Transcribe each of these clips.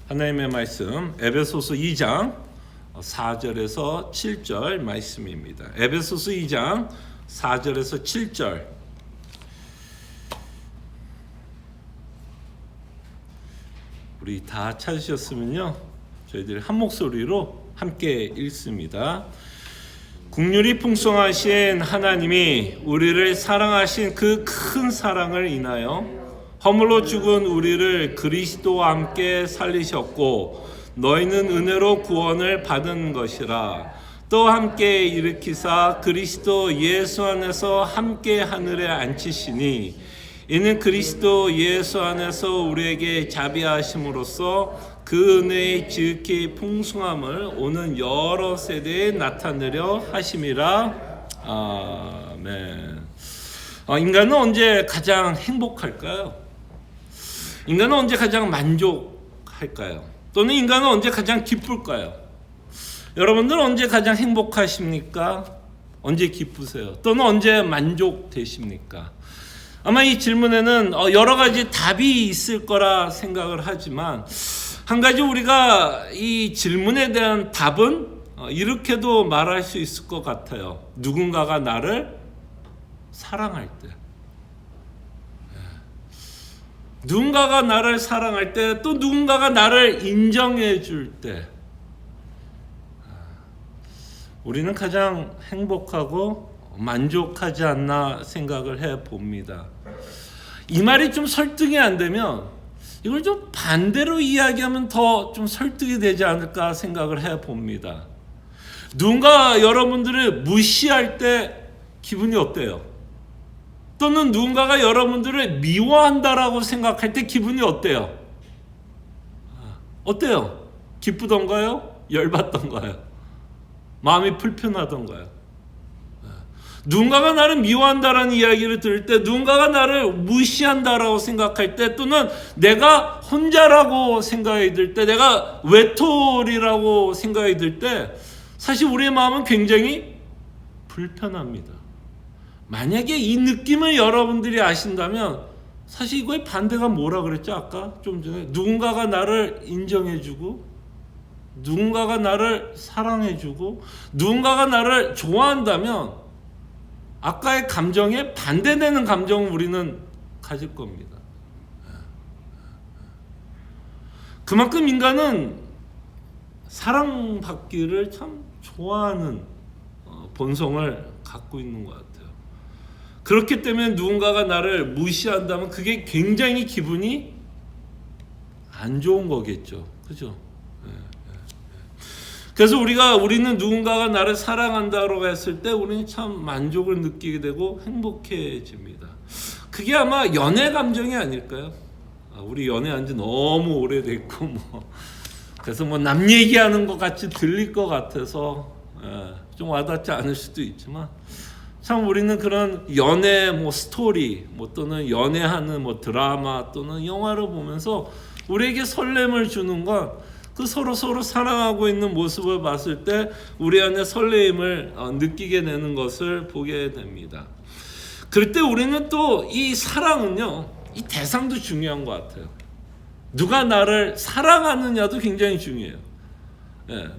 하나님의 말씀 에베소서 2장 4절에서 7절 말씀입니다. 에베소서 2장 4절에서 7절. 우리 다 찾으셨으면요, 저희들이 한 목소리로 함께 읽습니다. 긍휼이 풍성하신 하나님이 우리를 사랑하신 그 큰 사랑을 인하여 허물로 죽은 우리를 그리스도와 함께 살리셨고 너희는 은혜로 구원을 받은 것이라. 또 함께 일으키사 그리스도 예수 안에서 함께 하늘에 앉히시니 이는 그리스도 예수 안에서 우리에게 자비하심으로써 그 은혜의 지극히 풍성함을 오는 여러 세대에 나타내려 하심이라. 아멘. 인간은 언제 가장 행복할까요? 인간은 언제 가장 만족할까요? 또는 인간은 언제 가장 기쁠까요? 여러분들은 언제 가장 행복하십니까? 언제 기쁘세요? 또는 언제 만족되십니까? 아마 이 질문에는 여러 가지 답이 있을 거라 생각을 하지만 한 가지 우리가 이 질문에 대한 답은 이렇게도 말할 수 있을 것 같아요. 누군가가 나를 사랑할 때, 누군가가 나를 사랑할 때, 또 누군가가 나를 인정해 줄 때, 우리는 가장 행복하고 만족하지 않나 생각을 해 봅니다. 이 말이 좀 설득이 안 되면 이걸 좀 반대로 이야기하면 더 좀 설득이 되지 않을까 생각을 해 봅니다. 누군가 여러분들을 무시할 때 기분이 어때요? 또는 누군가가 여러분들을 미워한다라고 생각할 때 기분이 어때요? 어때요? 기쁘던가요? 열받던가요? 마음이 불편하던가요? 누군가가 나를 미워한다라는 이야기를 들을 때, 누군가가 나를 무시한다라고 생각할 때, 또는 내가 혼자라고 생각이 들 때, 내가 외톨이라고 생각이 들 때, 사실 우리의 마음은 굉장히 불편합니다. 만약에 이 느낌을 여러분들이 아신다면 사실 이거의 반대가 뭐라 그랬죠? 아까 좀 전에 누군가가 나를 인정해주고 누군가가 나를 사랑해주고 누군가가 나를 좋아한다면 아까의 감정에 반대되는 감정을 우리는 가질 겁니다. 그만큼 인간은 사랑받기를 참 좋아하는 본성을 갖고 있는 것 같아요. 그렇기 때문에 누군가가 나를 무시한다면 그게 굉장히 기분이 안 좋은 거겠죠. 그죠? 그래서 우리는 누군가가 나를 사랑한다고 했을 때 우리는 참 만족을 느끼게 되고 행복해집니다. 그게 아마 연애 감정이 아닐까요? 우리 연애한 지 너무 오래됐고 그래서 남 얘기하는 것 같이 들릴 것 같아서 좀 와닿지 않을 수도 있지만 참 우리는 그런 연애 스토리 또는 연애하는 드라마 또는 영화를 보면서 우리에게 설렘을 주는 건 그 서로 사랑하고 있는 모습을 봤을 때 우리 안에 설레임을 느끼게 되는 것을 보게 됩니다. 그럴 때 우리는 또 이 사랑은요, 이 대상도 중요한 것 같아요. 누가 나를 사랑하느냐도 굉장히 중요해요.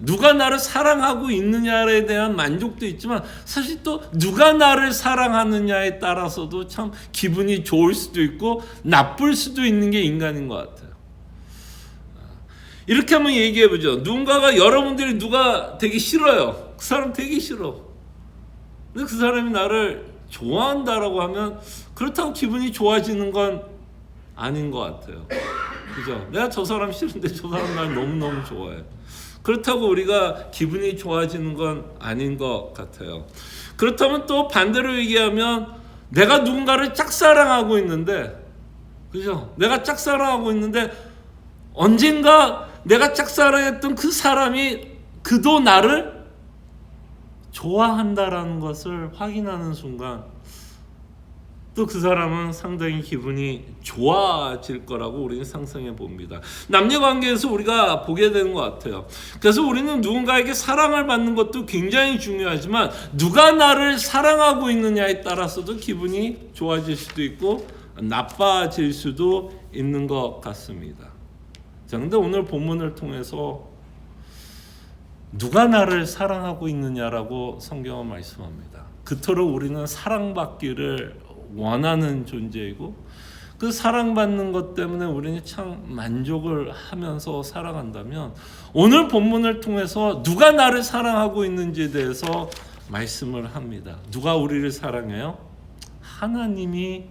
누가 나를 사랑하고 있느냐에 대한 만족도 있지만 사실 또 누가 나를 사랑하느냐에 따라서도 참 기분이 좋을 수도 있고 나쁠 수도 있는 게 인간인 것 같아요. 이렇게 한번 얘기해보죠. 여러분들이 누가 되게 싫어요. 그 사람 되게 싫어. 근데 그 사람이 나를 좋아한다라고 하면 그렇다고 기분이 좋아지는 건 아닌 것 같아요. 그죠? 내가 저 사람 싫은데 저 사람 날 너무너무 좋아해. 그렇다고 우리가 기분이 좋아지는 건 아닌 것 같아요. 그렇다면 또 반대로 얘기하면 내가 누군가를 짝사랑하고 있는데, 그죠? 내가 짝사랑하고 있는데 언젠가 내가 짝사랑했던 그 사람이 그도 나를 좋아한다라는 것을 확인하는 순간 또 그 사람은 상당히 기분이 좋아질 거라고 우리는 상상해 봅니다. 남녀 관계에서 우리가 보게 되는 것 같아요. 그래서 우리는 누군가에게 사랑을 받는 것도 굉장히 중요하지만 누가 나를 사랑하고 있느냐에 따라서도 기분이 좋아질 수도 있고 나빠질 수도 있는 것 같습니다. 자, 근데 오늘 본문을 통해서 누가 나를 사랑하고 있느냐라고 성경은 말씀합니다. 그토록 우리는 사랑받기를 원하는 존재이고 그 사랑받는 것 때문에 우리는 참 만족을 하면서 살아간다면 오늘 본문을 통해서 누가 나를 사랑하고 있는지에 대해서 말씀을 합니다. 누가 우리를 사랑해요? 하나님이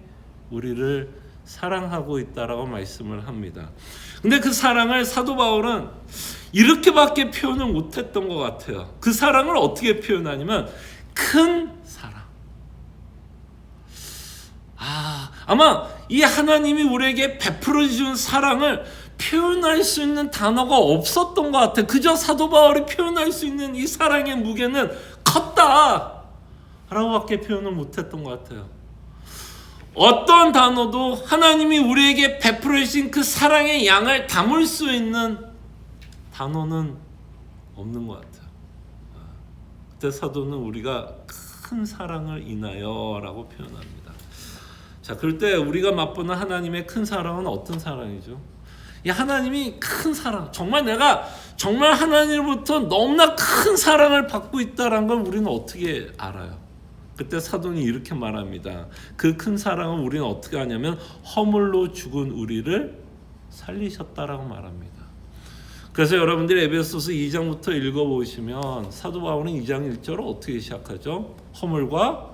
우리를 사랑하고 있다라고 말씀을 합니다. 근데 그 사랑을 사도 바울은 이렇게밖에 표현을 못했던 것 같아요. 그 사랑을 어떻게 표현하냐면 큰 사랑. 아마 이 하나님이 우리에게 베풀어 준 사랑을 표현할 수 있는 단어가 없었던 것 같아요. 그저 사도 바울이 표현할 수 있는 이 사랑의 무게는 컸다 라고밖에 표현을 못했던 것 같아요. 어떤 단어도 하나님이 우리에게 베풀어 주신 그 사랑의 양을 담을 수 있는 단어는 없는 것 같아요. 그때 사도는 우리가 큰 사랑을 인하여 라고 표현합니다. 자, 그럴 때 우리가 맛보는 하나님의 큰 사랑은 어떤 사랑이죠? 이 하나님이 큰 사랑, 내가 정말 하나님으로부터 너무나 큰 사랑을 받고 있다는 걸 우리는 어떻게 알아요? 그때 사도는 이렇게 말합니다. 그 큰 사랑을 우리는 어떻게 하냐면 허물로 죽은 우리를 살리셨다라고 말합니다. 그래서 여러분들이 에베소서 2장부터 읽어보시면 사도 바울은 2장 1절을 어떻게 시작하죠? 허물과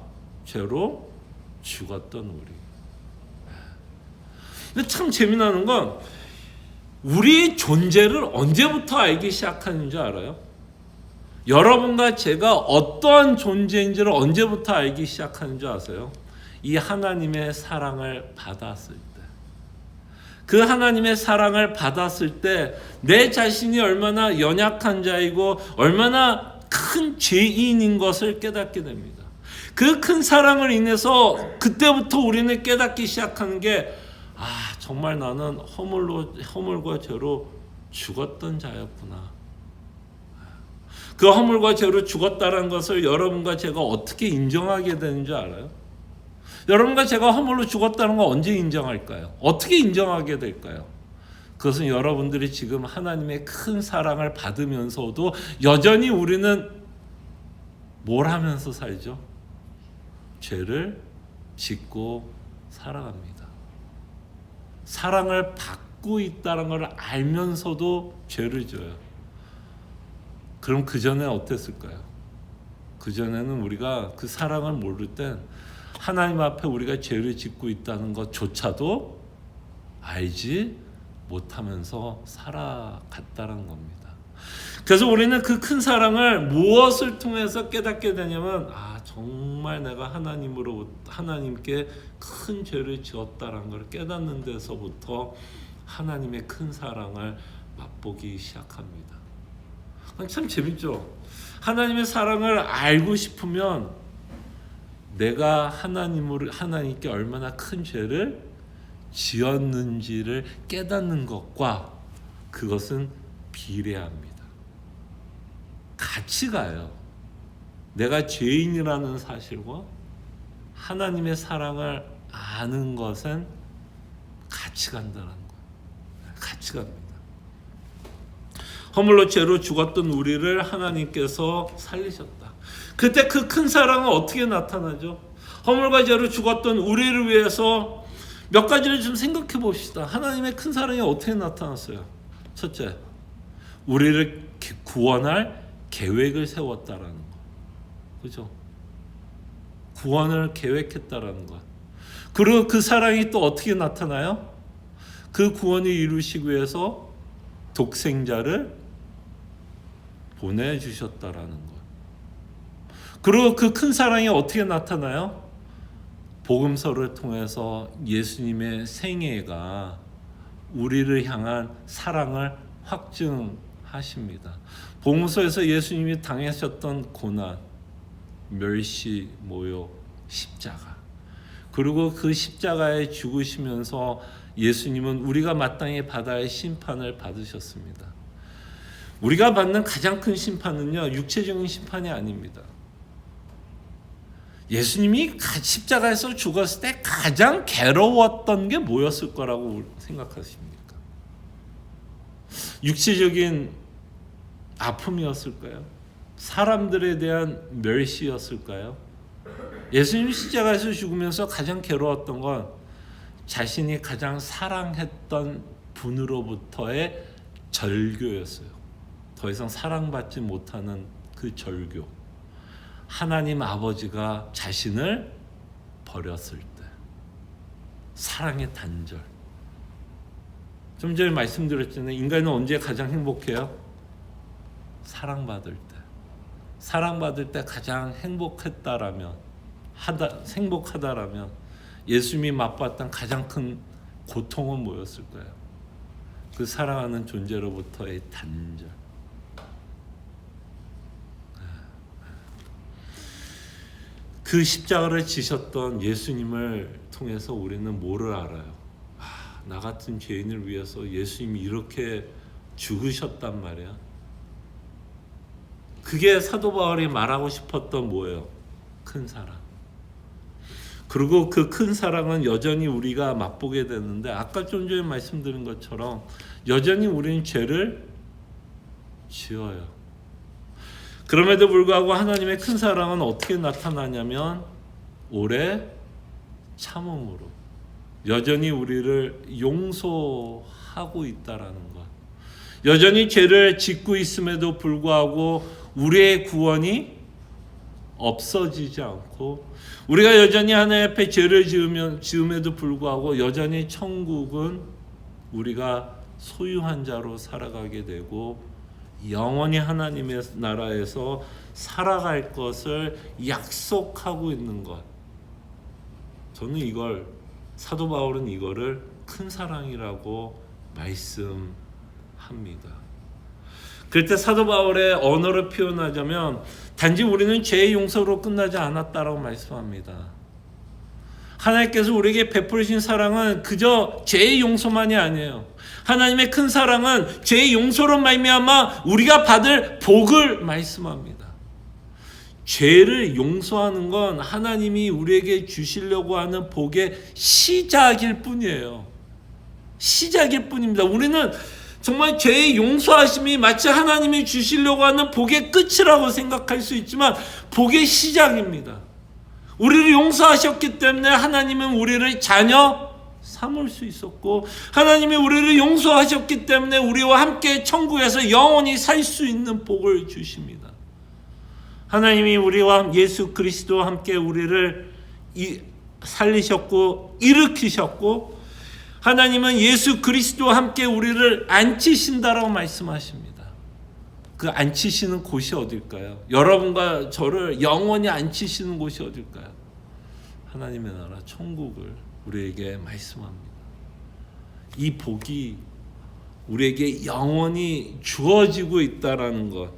죄로 죽었던 우리. 근데 참 재미나는 건 우리의 존재를 언제부터 알기 시작하는 줄 알아요? 여러분과 제가 어떠한 존재인지를 언제부터 알기 시작하는 줄 아세요? 이 하나님의 사랑을 받았을 때. 그 하나님의 사랑을 받았을 때 내 자신이 얼마나 연약한 자이고 얼마나 큰 죄인인 것을 깨닫게 됩니다. 그 큰 사랑을 인해서 그때부터 우리는 깨닫기 시작하는 게 정말 나는 허물과 죄로 죽었던 자였구나. 그 허물과 죄로 죽었다는 것을 여러분과 제가 어떻게 인정하게 되는 줄 알아요? 여러분과 제가 허물로 죽었다는 걸 언제 인정할까요? 어떻게 인정하게 될까요? 그것은 여러분들이 지금 하나님의 큰 사랑을 받으면서도 여전히 우리는 뭘 하면서 살죠? 죄를 짓고 살아갑니다. 사랑을 받고 있다는 걸 알면서도 죄를 져요. 그럼 그 전에 어땠을까요? 그 전에는 우리가 그 사랑을 모를 땐 하나님 앞에 우리가 죄를 짓고 있다는 것조차도 알지 못하면서 살아갔다는 겁니다. 그래서 우리는 그 큰 사랑을 무엇을 통해서 깨닫게 되냐면 정말 내가 하나님께 큰 죄를 지었다는 걸 깨닫는 데서부터 하나님의 큰 사랑을 맛보기 시작합니다. 참 재밌죠? 하나님의 사랑을 알고 싶으면 내가 하나님께 얼마나 큰 죄를 지었는지를 깨닫는 것과 그것은 비례합니다. 같이 가요. 내가 죄인이라는 사실과 하나님의 사랑을 아는 것은 같이 간다는 거예요. 같이 갑니다. 허물로 죄로 죽었던 우리를 하나님께서 살리셨다. 그때 그 큰 사랑은 어떻게 나타나죠? 허물과 죄로 죽었던 우리를 위해서 몇 가지를 좀 생각해 봅시다. 하나님의 큰 사랑이 어떻게 나타났어요? 첫째, 우리를 구원할 계획을 세웠다라는 거. 그죠? 구원을 계획했다라는 것. 그리고 그 사랑이 또 어떻게 나타나요? 그 구원을 이루시기 위해서 독생자를 보내주셨다라는 것. 그리고 그 큰 사랑이 어떻게 나타나요? 복음서를 통해서 예수님의 생애가 우리를 향한 사랑을 확증하십니다. 복음서에서 예수님이 당하셨던 고난, 멸시, 모욕, 십자가. 그리고 그 십자가에 죽으시면서 예수님은 우리가 마땅히 받아야 할 심판을 받으셨습니다. 우리가 받는 가장 큰 심판은요, 육체적인 심판이 아닙니다. 예수님이 십자가에서 죽었을 때 가장 괴로웠던 게 뭐였을 거라고 생각하십니까? 육체적인 아픔이었을까요? 사람들에 대한 멸시였을까요? 예수님 십자가에서 죽으면서 가장 괴로웠던 건 자신이 가장 사랑했던 분으로부터의 절교였어요. 더 이상 사랑받지 못하는 그 절교. 하나님 아버지가 자신을 버렸을 때 사랑의 단절. 좀 전에 말씀드렸잖아요. 인간은 언제 가장 행복해요? 사랑받을 때. 사랑받을 때 가장 행복하다라면 예수님이 맛봤던 가장 큰 고통은 뭐였을까요? 그 사랑하는 존재로부터의 단절. 그 십자가를 지셨던 예수님을 통해서 우리는 뭐를 알아요? 나 같은 죄인을 위해서 예수님이 이렇게 죽으셨단 말이야. 그게 사도 바울이 말하고 싶었던 뭐예요? 큰 사랑. 그리고 그 큰 사랑은 여전히 우리가 맛보게 되는데, 아까 좀 전에 말씀드린 것처럼 여전히 우리는 죄를 지어요. 그럼에도 불구하고 하나님의 큰 사랑은 어떻게 나타나냐면 오래 참음으로 여전히 우리를 용서하고 있다라는 것. 여전히 죄를 짓고 있음에도 불구하고 우리의 구원이 없어지지 않고, 우리가 여전히 하나님 앞에 죄를 지음에도 불구하고 여전히 천국은 우리가 소유한 자로 살아가게 되고 영원히 하나님의 나라에서 살아갈 것을 약속하고 있는 것. 저는 사도 바울은 이거를 큰 사랑이라고 말씀합니다. 그럴 때 사도 바울의 언어를 표현하자면 단지 우리는 죄의 용서로 끝나지 않았다라고 말씀합니다. 하나님께서 우리에게 베푸신 사랑은 그저 죄의 용서만이 아니에요. 하나님의 큰 사랑은 죄의 용서로 말미암아 우리가 받을 복을 말씀합니다. 죄를 용서하는 건 하나님이 우리에게 주시려고 하는 복의 시작일 뿐이에요. 시작일 뿐입니다. 우리는 정말 죄의 용서하심이 마치 하나님이 주시려고 하는 복의 끝이라고 생각할 수 있지만 복의 시작입니다. 우리를 용서하셨기 때문에 하나님은 우리를 자녀 삼을 수 있었고, 하나님이 우리를 용서하셨기 때문에 우리와 함께 천국에서 영원히 살 수 있는 복을 주십니다. 하나님이 우리와 예수 그리스도와 함께 우리를 살리셨고 일으키셨고, 하나님은 예수 그리스도와 함께 우리를 앉히신다라고 말씀하십니다. 그 앉히시는 곳이 어딜까요? 여러분과 저를 영원히 앉히시는 곳이 어딜까요? 하나님의 나라 천국을 우리에게 말씀합니다. 이 복이 우리에게 영원히 주어지고 있다라는 것,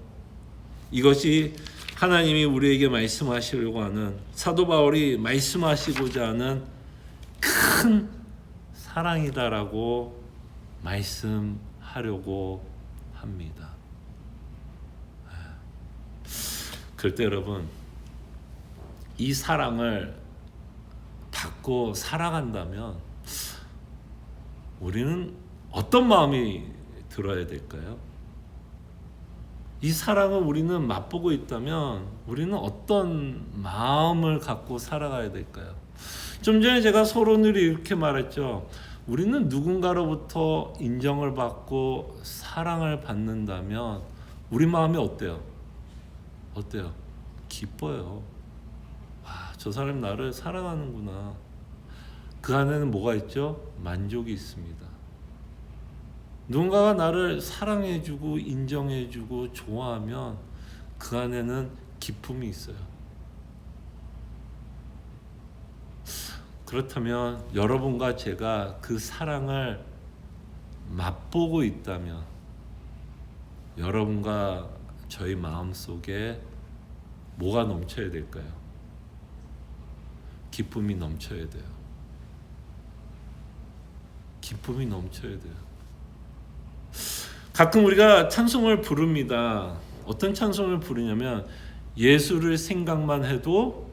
이것이 하나님이 우리에게 말씀하시려고 하는, 사도 바울이 말씀하시고자 하는 큰 사랑이다라고 말씀하려고 합니다. 그럴 때 여러분, 이 사랑을 받고 살아간다면 우리는 어떤 마음이 들어야 될까요? 이 사랑을 우리는 맛보고 있다면 우리는 어떤 마음을 갖고 살아가야 될까요? 좀 전에 제가 서론을 이렇게 말했죠. 우리는 누군가로부터 인정을 받고 사랑을 받는다면 우리 마음이 어때요? 기뻐요. 와, 저 사람이 나를 사랑하는구나. 그 안에는 뭐가 있죠? 만족이 있습니다. 누군가가 나를 사랑해주고 인정해주고 좋아하면 그 안에는 기쁨이 있어요. 그렇다면 여러분과 제가 그 사랑을 맛보고 있다면 여러분과 저희 마음속에 뭐가 넘쳐야 될까요? 기쁨이 넘쳐야 돼요. 기쁨이 넘쳐야 돼요. 가끔 우리가 찬송을 부릅니다. 어떤 찬송을 부르냐면 예수를 생각만 해도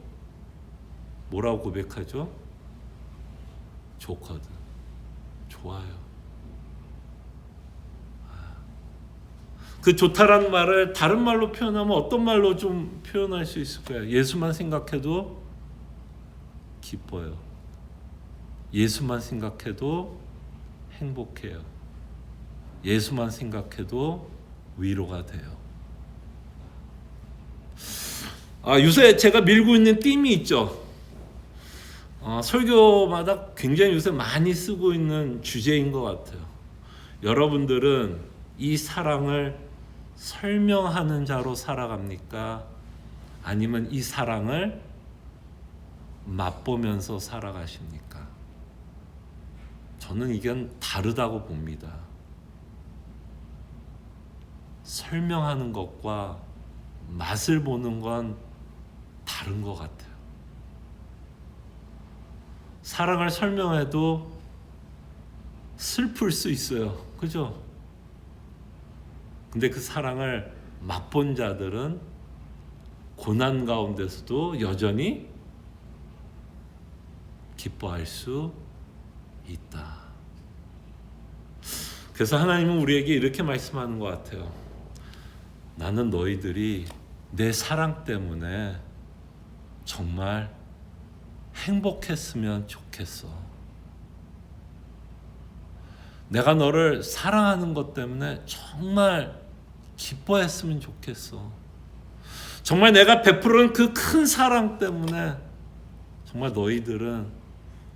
뭐라고 고백하죠? 좋거든. 좋아요. 그 좋다라는 말을 다른 말로 표현하면 어떤 말로 좀 표현할 수 있을까요? 예수만 생각해도 기뻐요. 예수만 생각해도 행복해요. 예수만 생각해도 위로가 돼요. 요새 제가 밀고 있는 띠이 있죠. 설교마다 굉장히 요새 많이 쓰고 있는 주제인 것 같아요. 여러분들은 이 사랑을 설명하는 자로 살아갑니까? 아니면 이 사랑을 맛보면서 살아가십니까? 저는 이건 다르다고 봅니다. 설명하는 것과 맛을 보는 건 다른 것 같아요. 사랑을 설명해도 슬플 수 있어요. 그죠? 근데 그 사랑을 맛본 자들은 고난 가운데서도 여전히 기뻐할 수 있다. 그래서 하나님은 우리에게 이렇게 말씀하는 것 같아요. 나는 너희들이 내 사랑 때문에 정말 행복했으면 좋겠어. 내가 너를 사랑하는 것 때문에 정말 기뻐했으면 좋겠어. 정말 내가 베푸는 그 큰 사랑 때문에 정말 너희들은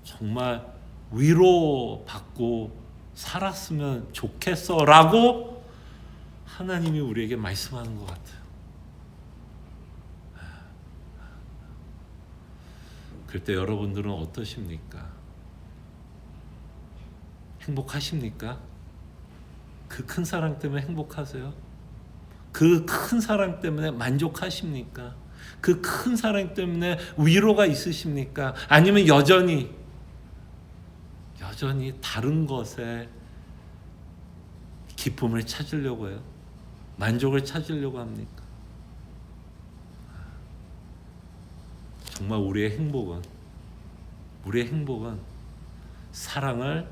정말 위로받고 살았으면 좋겠어 라고 하나님이 우리에게 말씀하는 것 같아요. 그럴 때 여러분들은 어떠십니까? 행복하십니까? 그 큰 사랑 때문에 행복하세요? 그 큰 사랑 때문에 만족하십니까? 그 큰 사랑 때문에 위로가 있으십니까? 아니면 여전히 다른 것에 기쁨을 찾으려고 해요? 만족을 찾으려고 합니까? 정말 우리의 행복은 사랑을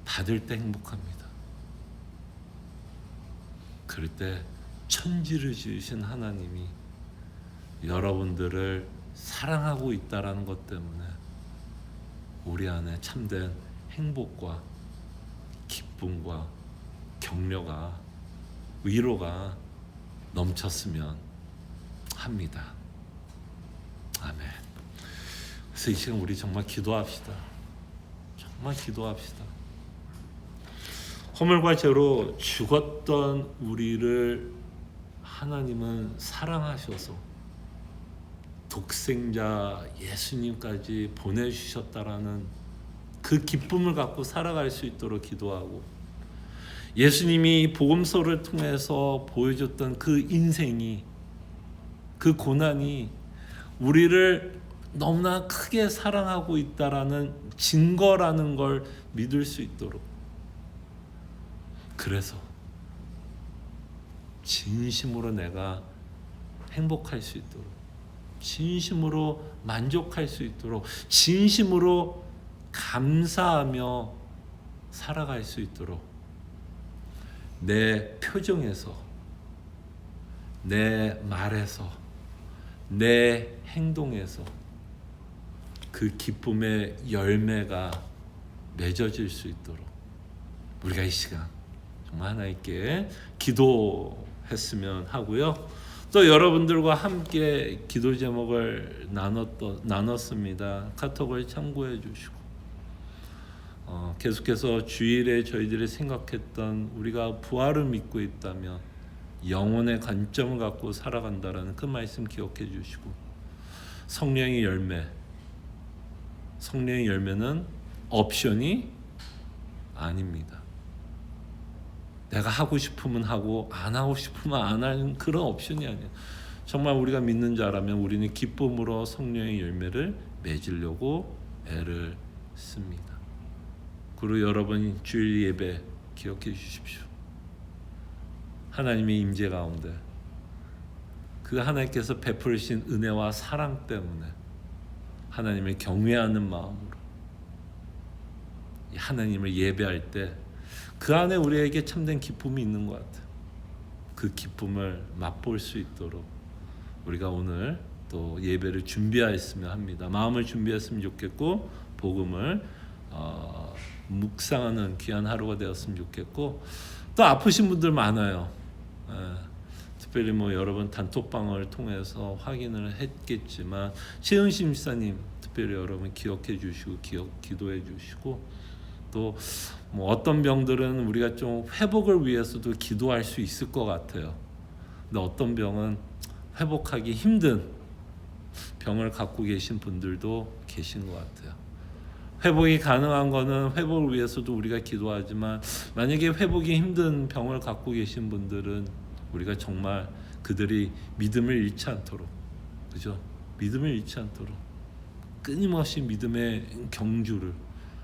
받을 때 행복합니다. 그럴 때 천지를 지으신 하나님이 여러분들을 사랑하고 있다라는 것 때문에 우리 안에 참된 행복과 기쁨과 격려가 위로가 넘쳤으면 합니다. 아멘. 그래서 이 시간 우리 정말 기도합시다. 정말 기도합시다. 허물과 죄로 죽었던 우리를 하나님은 사랑하셔서 독생자 예수님까지 보내주셨다라는 그 기쁨을 갖고 살아갈 수 있도록 기도하고, 예수님이 복음서를 통해서 보여줬던 그 인생이, 그 고난이 우리를 너무나 크게 사랑하고 있다라는 증거라는 걸 믿을 수 있도록, 그래서 진심으로 내가 행복할 수 있도록, 진심으로 만족할 수 있도록, 진심으로 감사하며 살아갈 수 있도록 내 표정에서, 내 말에서, 내 행동에서 그 기쁨의 열매가 맺어질 수 있도록 우리가 이 시간 정말 하나님께 기도했으면 하고요. 또 여러분들과 함께 기도 제목을 나눴습니다. 카톡을 참고해 주시고, 계속해서 주일에 저희들이 생각했던, 우리가 부활을 믿고 있다면 영혼의 관점을 갖고 살아간다라는 그 말씀 기억해 주시고, 성령의 열매는 옵션이 아닙니다. 내가 하고 싶으면 하고 안 하고 싶으면 안 하는 그런 옵션이 아니에요. 정말 우리가 믿는 자라면 우리는 기쁨으로 성령의 열매를 맺으려고 애를 씁니다. 그리고 여러분 주일 예배 기억해 주십시오. 하나님의 임재 가운데 그 하나님께서 베푸신 은혜와 사랑 때문에 하나님을 경외하는 마음으로 하나님을 예배할 때 그 안에 우리에게 참된 기쁨이 있는 것 같아요. 그 기쁨을 맛볼 수 있도록 우리가 오늘 또 예배를 준비하였으면 합니다. 마음을 준비했으면 좋겠고 복음을 묵상하는 귀한 하루가 되었으면 좋겠고 또 아프신 분들 많아요. 특별히 뭐 여러분 단톡방을 통해서 확인을 했겠지만 최은심 집사님 특별히 여러분 기억해 주시고 기도해 주시고 또 뭐 어떤 병들은 우리가 좀 회복을 위해서도 기도할 수 있을 것 같아요. 근데 어떤 병은 회복하기 힘든 병을 갖고 계신 분들도 계신 것 같아요. 회복이 가능한 거는 회복을 위해서도 우리가 기도하지만 만약에 회복이 힘든 병을 갖고 계신 분들은 우리가 정말 그들이 믿음을 잃지 않도록, 그죠? 믿음을 잃지 않도록 끊임없이 믿음의 경주를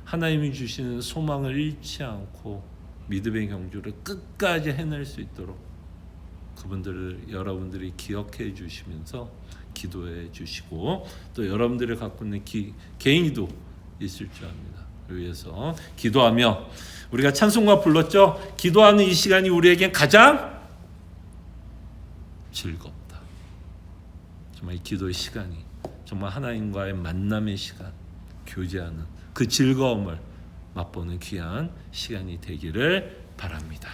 하나님이 주시는 소망을 잃지 않고 믿음의 경주를 끝까지 해낼 수 있도록 그분들을 여러분들이 기억해 주시면서 기도해 주시고 또 여러분들이 갖고 있는 개인기도 있을 줄 압니다. 위해서 기도하며 우리가 찬송가 불렀죠. 기도하는 이 시간이 우리에겐 가장 즐겁다. 정말 이 기도의 시간이 정말 하나님과의 만남의 시간, 교제하는 그 즐거움을 맛보는 귀한 시간이 되기를 바랍니다.